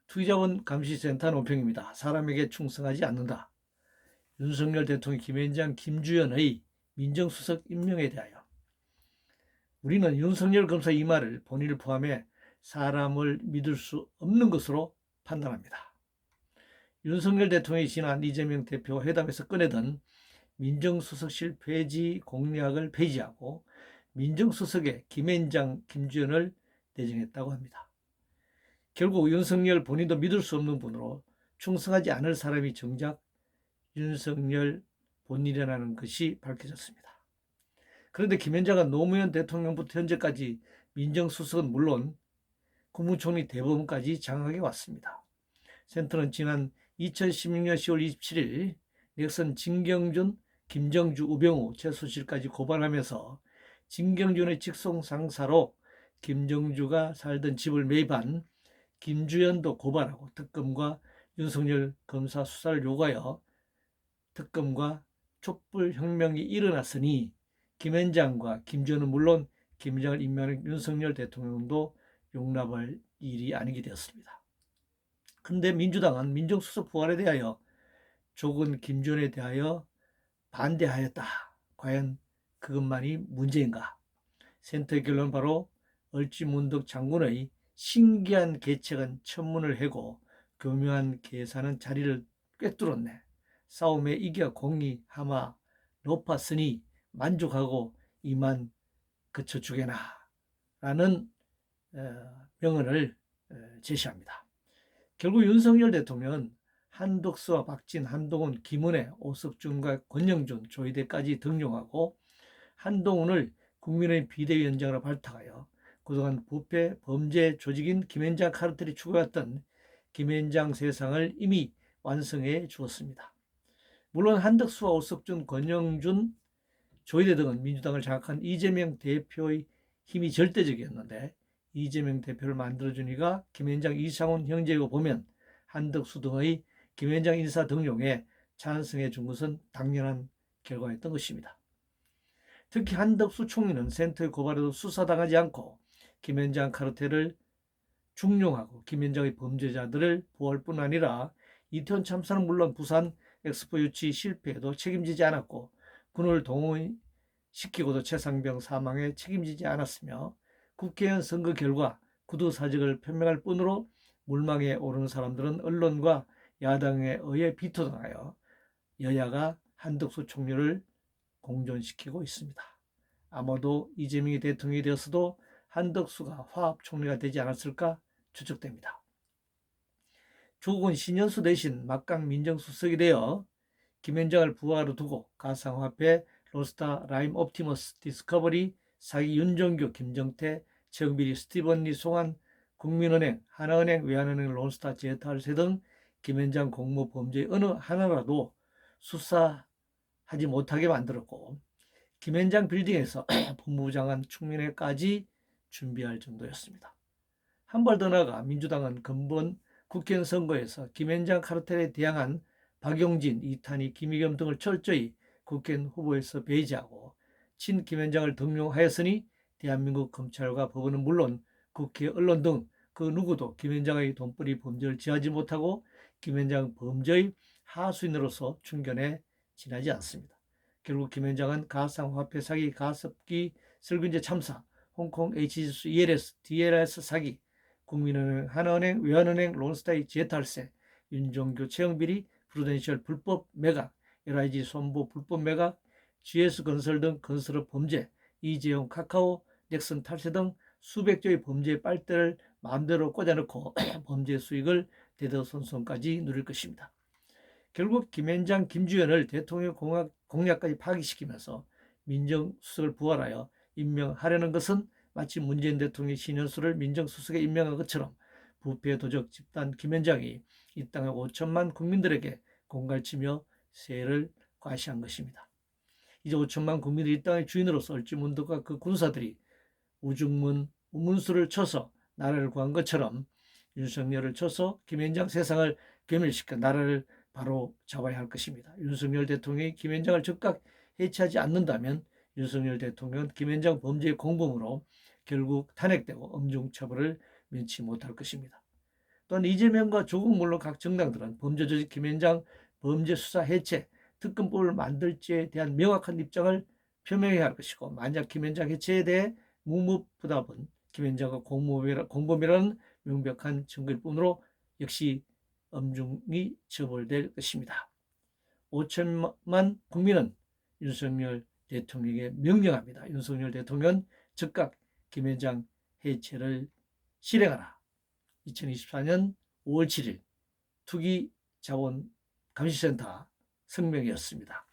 투기자본 감시센터 논평입니다. 사람에게 충성하지 않는다. 윤석열 대통령 김앤장 김주현의 민정수석 임명에 대하여 우리는 윤석열 검사 이 말을 본인을 포함해 사람을 믿을 수 없는 것으로 판단합니다. 윤석열 대통령이 지난 이재명 대표와 회담에서 꺼내던 민정수석실 폐지 공약을 폐지하고 민정수석에 김앤장 김주현을 내정했다고 합니다. 결국 윤석열 본인도 믿을 수 없는 분으로 충성하지 않을 사람이 정작 윤석열 본인이라는 것이 밝혀졌습니다. 그런데 김앤장은 노무현 대통령부터 현재까지 민정수석은 물론 국무총리 대법원까지 장악해 왔습니다. 센터는 지난 2016년 10월 27일 넥슨 진경준, 김정주, 우병우 최순실까지 고발하면서 진경준의 직속 상사로 김정주가 살던 집을 매입한 김주현도 고발하고 특검과 윤석열 검사 수사를 요구하여 특검과 촛불혁명이 일어났으니 김앤장과 김주현은 물론 김앤장을 임명한 윤석열 대통령도 용납할 일이 아니게 되었습니다. 그런데 민주당은 민정수석 부활에 대하여 조은 김주현에 대하여 반대하였다. 과연 그것만이 문제인가? 센터의 결론은 바로 얼찌문득 장군의 신기한 계책은 천문을 해고 교묘한 계산은 자리를 꿰뚫었네. 싸움에 이겨 공이 하마 높았으니 만족하고 이만 그쳐주게나 라는 명언을 제시합니다. 결국 윤석열 대통령은 한덕수와 박진, 한동훈, 김은혜, 오석준과 권영준, 조희대까지 등용하고 한동훈을 국민의힘 비대위원장으로 발탁하여 그동안 부패 범죄 조직인 김앤장 카르텔이 추구했던 김앤장 세상을 이미 완성해 주었습니다. 물론 한덕수와 오석준, 권영준, 조희대 등은 민주당을 장악한 이재명 대표의 힘이 절대적이었는데 이재명 대표를 만들어준 이가 김앤장 이상훈 형제이고 보면 한덕수 등의 김앤장 인사 등용에 찬성해 준 것은 당연한 결과였던 것입니다. 특히 한덕수 총리는 센터의 고발에도 수사당하지 않고 김앤장 카르텔을 중용하고 김앤장의 범죄자들을 보호할 뿐 아니라 이태원 참사는 물론 부산 엑스포 유치 실패에도 책임지지 않았고 군을 동원시키고도 최상병 사망에 책임지지 않았으며 국회의원 선거 결과 구두사직을 표명할 뿐으로 물망에 오르는 사람들은 언론과 야당에 의해 비토당하여 여야가 한덕수 총리를 공존시키고 있습니다. 아마도 이재명이 대통령이 되었어도 한덕수가 화합총리가 되지 않았을까 추측됩니다. 조국은 신현수 대신 막강 민정수석이 되어 김앤장을 부하로 두고 가상화폐 로스타 라임 옵티머스 디스커버리 사기 윤종규 김정태 최영빈이 스티븐 리 송한 국민은행 하나은행 외환은행 론스타 제타할세 등 김앤장 공모 범죄 어느 하나라도 수사하지 못하게 만들었고 김앤장 빌딩에서 법무부 장관 충민회까지 준비할 정도였습니다. 한 발 더 나아가 민주당은 근본 국회의원 선거에서 김앤장 카르텔에 대항한 박용진, 이탄희, 김의겸 등을 철저히 국회의원 후보에서 배제하고 친 김앤장을 등용하였으니 대한민국 검찰과 법원은 물론 국회, 언론 등 그 누구도 김앤장의 돈벌이 범죄를 지하지 못하고 김앤장 범죄의 하수인으로서 충견에 지나지 않습니다. 결국 김앤장은 가상화폐 사기, 가습기 설근제 참사, 홍콩 H지수 ELS, DLS 사기, 국민은행, 하나은행, 외환은행, 론스타의 제탈세, 윤종규, 최영빈이 프루덴셜 불법 매각, LIG 손보 불법 매각, GS건설 등 건설업 범죄, 이재용 카카오, 넥슨 탈세 등 수백 조의 범죄의 빨대를 마음대로 꽂아넣고 범죄 수익을 대대손손까지 누릴 것입니다. 결국 김앤장, 김주현을 대통령 공약까지 파기시키면서 민정수석을 부활하여 임명하려는 것은 마치 문재인 대통령이 신현수를 민정수석에 임명한 것처럼 부패 도적 집단 김앤장이 이 땅의 5천만 국민들에게 공갈치며 세를 과시한 것입니다. 이제 5천만 국민들이 이 땅의 주인으로서 얼찌문득과 그 군사들이 우중문 우문수를 쳐서 나라를 구한 것처럼 윤석열을 쳐서 김앤장 세상을 괴멸시켜 나라를 바로 잡아야 할 것입니다. 윤석열 대통령이 김앤장을 즉각 해체하지 않는다면 윤석열 대통령은 김앤장 범죄의 공범으로 결국 탄핵되고 엄중처벌을 면치 못할 것입니다. 또한 이재명과 조국 물론 각 정당들은 범죄조직 김앤장 범죄수사 해체, 특검법을 만들지에 대한 명확한 입장을 표명해야 할 것이고, 만약 김앤장 해체에 대해 묵묵부답은 김앤장과 공범이라는 명백한 증거일 뿐으로 역시 엄중히 처벌될 것입니다. 5천만 국민은 윤석열 대통령에게 명령합니다. 윤석열 대통령 즉각 김앤장 해체를 실행하라. 2024년 5월 7일 투기자본감시센터 성명이었습니다.